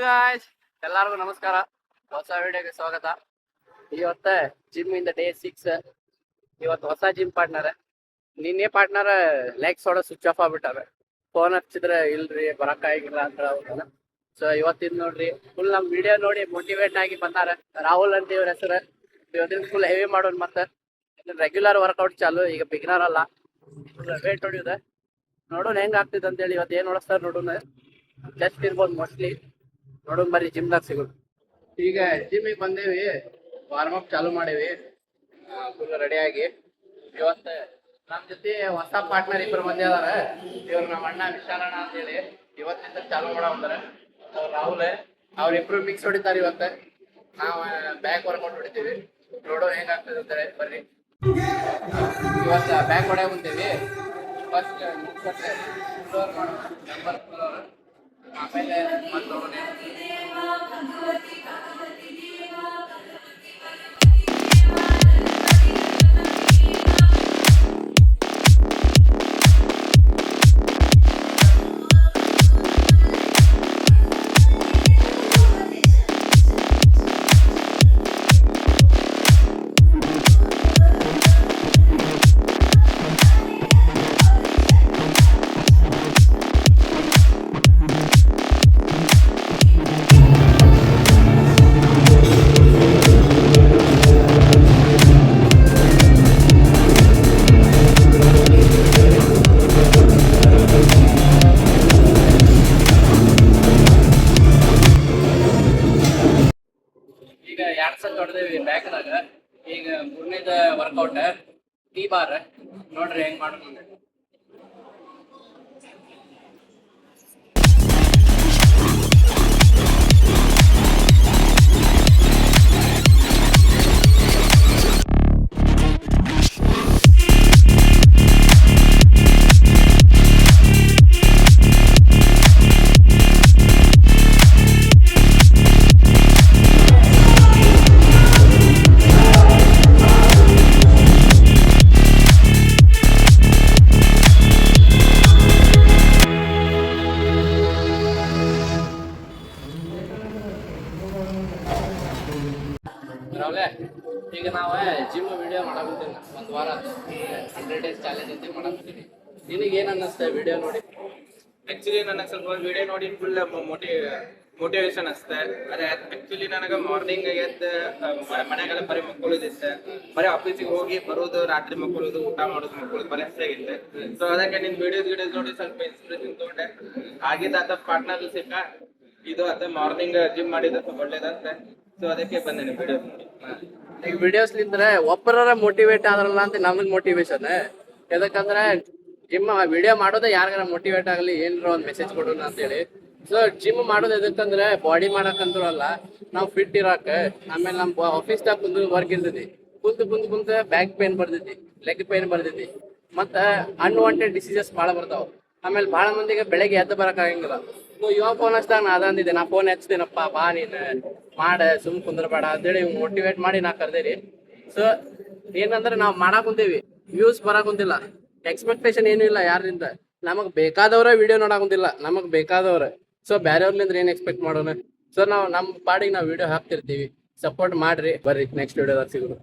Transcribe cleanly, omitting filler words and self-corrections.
Guys, ಎಲ್ಲರಿಗೂ ನಮಸ್ಕಾರ. ಹೊಸ ವಿಡಿಯೋಗೆ ಸ್ವಾಗತ. ಇವತ್ತ ಜಿಮ್ ಇಂದ ಡೇ 6. ಇವತ್ತು ಹೊಸ ಜಿಮ್ ಪಾರ್ಟ್ನರ್. ನಿನ್ನೆ ಪಾರ್ಟ್ನರ್ ಲೆಗ್ಸ್ ಹೊಡ ಸ್ವಿಚ್ ಆಫ್ ಆಗ್ಬಿಟ್ಟಾರ. ಫೋನ್ ಹಚ್ಚಿದ್ರೆ ಇಲ್ರಿ ಬರಕ್ಕಾಗಿಲ್ಲ ಅಂತ ಹೇಳ್ತಾನ. ಸೊ ಇವತ್ತಿನ ನೋಡ್ರಿ ಫುಲ್ ನಮ್ ವಿಡಿಯೋ ನೋಡಿ ಮೋಟಿವೇಟ್ ಆಗಿ ಬಂದಾರ. ರಾಹುಲ್ ಅಂತ ಇವ್ರ ಹೆಸರು. ಇವತ್ತಿನ ಫುಲ್ ಹೆವಿ ಮಾಡೋಣ. ಮತ್ತೆ ರೆಗ್ಯುಲರ್ ವರ್ಕೌಟ್ ಚಾಲು. ಈಗ ಬಿಗಿನರ್ ಅಲ್ಲ, ಫುಲ್ ವೇಟ್ ಹೊಡಿಯೋದ. ನೋಡೋಣ ಹೆಂಗ್ ಆಗ್ತಿದೆ ಅಂತೇಳಿ. ಇವತ್ತು ಏನ್ ಹೊಡಿಸ್ತಾರ ನೋಡೋಣ. ಜಸ್ಟ್ ಇರ್ಬೋದು ಮೋಸ್ಟ್ಲಿ. ನೋಡೋಣ ಬರ್ರಿ ಜಿಮ್ದಾಗ ಸಿಗೋದು. ಈಗ ಜಿಮ್ಮಿಗೆ ಬಂದೇವಿ, ವಾರ್ಮ್ ಅಪ್ ಚಾಲು ಮಾಡೇವಿ ಫುಲ್ ರೆಡಿ ಆಗಿ. ಇವತ್ತು ನಮ್ ಜೊತೆ ಹೊಸ ಪಾರ್ಟ್ನರ್ ಇಬ್ಬರು ಮಂದಿ ಅದಾರ. ಇವ್ರು ನಮ್ಮ ಅಣ್ಣ ವಿಶಾಲಣ್ಣ ಅಂತ ಹೇಳಿ ಇವತ್ತಿಂದ ಚಾಲು ಮಾಡಾರ. ರಾಹುಲ್ ಅವ್ರಿಬ್ರು ಮಿಕ್ಸ್ ಹೊಡಿತಾರೆ. ಇವತ್ತು ನಾವು ಬ್ಯಾಕ್ ವರ್ಕೌಟ್ ಹೊಡಿತೀವಿ. ನೋಡೋಣ ಹೆಂಗಾಗ್ತದೆ ಅಂತೇಳಿ ಬರ್ರಿ. ಇವತ್ತು ಬ್ಯಾಕ್ ಹೊಡ್ಯಾಗ ಬಂದೇವಿ. ಫಸ್ಟ್ ಆಮೇಲೆ ಈಗ 2 ಸಲ ಹೊಡೆದೇವಿ ಬ್ಯಾಕ್ದಾಗ. ಈಗ ಮೂರನೇದ ವರ್ಕೌಟ್ ಟೀ ಬಾರ್. ನೋಡ್ರಿ ಹೆಂಗ್ ಮಾಡೋದು. ರಾವ್ಲೆ, ಈಗ ನಾವು ಜಿಮ್ ವಿಡಿಯೋ ಮಾಡಾಕತ್ತೀನಿ. 1 ವಾರ 100 ಡೇಸ್ ಚಾಲೆಂಜ್ ಅಂತ ಮಾಡಾಕತ್ತೀನಿ. ನಿನಗೆ ಏನ್ ಅನ್ನಿಸ್ತಾ ವಿಡಿಯೋ ನೋಡಿ? ಆಕ್ಚುಲಿ ನನಗೆ ಸ್ವಲ್ಪ ವಿಡಿಯೋ ನೋಡಿ ಫುಲ್ ಮೋಟಿವೇಶನ್ ಅನಿಸುತ್ತೆ. ಅದೇ ಆಕ್ಚುಲಿ ನನಗೆ ಮಾರ್ನಿಂಗ್ ಎದ್ದು ಮನೆಗೆಲ್ಲ ಬರೀ ಮಕ್ಕಳದಿತ್ತೆ. ಬರೀ ಆಫೀಸಿಗೆ ಹೋಗಿ ಬರೋದು, ರಾತ್ರಿ ಮಕ್ಕಳೋದು, ಊಟ ಮಾಡೋದು ಬರೀ ಆಗಿತ್ತೆ. ಸೊ ಅದಕ್ಕೆ ನಿನ್ನ ವಿಡಿಯೋಸ್ ನೋಡಿ ಸ್ವಲ್ಪ ಇನ್ಸ್ಪಿರೇಷನ್ ತಗೊಂಡೆ. ಆಗಿದ್ದ ಪಾರ್ಟ್ನರ್ ಸಿಕ್ಕ ಇದು ಅದ ಮಾರ್ನಿಂಗ್ ಜಿಮ್ ಮಾಡಿದ ಸ್ವಲ್ಪ ಒಳ್ಳೇದಂತೆ. ಸೊ ಅದಕ್ಕೆ ಬಂದೇನೆ ವಿಡಿಯೋ ನೋಡಿ. ಈಗ ವಿಡಿಯೋಸ್ಲಿಂದ್ರೆ ಒಬ್ಬರ ಮೋಟಿವೇಟ್ ಆದ್ರಲ್ಲ ಅಂತ ನಮಗ್ ಮೋಟಿವೇಶನ್. ಯಾಕಂದ್ರೆ ಜಿಮ್ ವಿಡಿಯೋ ಮಾಡೋದೇ ಯಾರಿಗಾರ ಮೋಟಿವೇಟ್ ಆಗಲಿ, ಏನಾರ ಒಂದ್ ಮೆಸೇಜ್ ಕೊಡೋಣ ಅಂತೇಳಿ. ಸೊ ಜಿಮ್ ಮಾಡೋದು ಎದಕ್ಕಂದ್ರೆ ಬಾಡಿ ಮಾಡಕ್ಕಂತೂ ಅಲ್ಲ, ನಾವು ಫಿಟ್ ಇರಾಕ. ಆಮೇಲೆ ನಮ್ ಆಫೀಸ್ದಾಗ ಕುಂದು ವರ್ಕ್ ಇರ್ತೈತಿ. ಕುಂತ ಬ್ಯಾಕ್ ಪೇನ್ ಬರ್ತೈತಿ, ಲೆಗ್ ಪೇನ್ ಬರ್ತೈತಿ. ಮತ್ತ ಅನ್ವಾಂಟೆಡ್ ಡಿಸೀಸಸ್ ಭಾಳ ಬರ್ತಾವ. ಆಮೇಲೆ ಭಾಳ ಮಂದಿಗೆ ಬೆಳಗ್ಗೆ ಎದ್ದು ಬರಕ್ ಆಗಂಗಿಲ್ಲ. ಇವಾಗ ಫೋನ್ ಹಚ್ಚಿದಾಗ ನಾ ಅದಂದಿದ್ದೆ, ನಾ ಫೋನ್ ಹಚ್ತೀನಪ್ಪ ಬಾ ನೀನು ಮಾಡ, ಸುಮ್ ಕುಂದ್ರಬೇಡ ಅಂತೇಳಿ ಮೋಟಿವೇಟ್ ಮಾಡಿ ನಾ ಕರ್ದೇರಿ. ಸೊ ಏನಂದ್ರೆ ನಾವ್ ಮಾಡಾಕ್ ಕುಂತೇವಿ, ವ್ಯೂಸ್ ಬರಾಕ್ ಕುಂತಿಲ್ಲ, ಎಕ್ಸ್ಪೆಕ್ಟೇಷನ್ ಏನು ಇಲ್ಲ ಯಾರಿಂದ. ನಮಗ್ ಬೇಕಾದವ್ರ ವಿಡಿಯೋ ನೋಡಾಕ್ ಕುಂತಿಲ್ಲ, ನಮಗ್ ಬೇಕಾದವ್ರ. ಸೊ ಬೇರೆಯವ್ರಲಿಂದ್ರ ಏನ್ ಎಕ್ಸ್ಪೆಕ್ಟ್ ಮಾಡೋಣ. ಸೊ ನಾವು ನಮ್ಮ ಪಾಡಿಗೆ ನಾವು ವಿಡಿಯೋ ಹಾಕ್ತಿರ್ತೀವಿ. ಸಪೋರ್ಟ್ ಮಾಡ್ರಿ. ಬರ್ರಿ ನೆಕ್ಸ್ಟ್ ವಿಡಿಯೋದಾಗ ಸಿಗೋದು.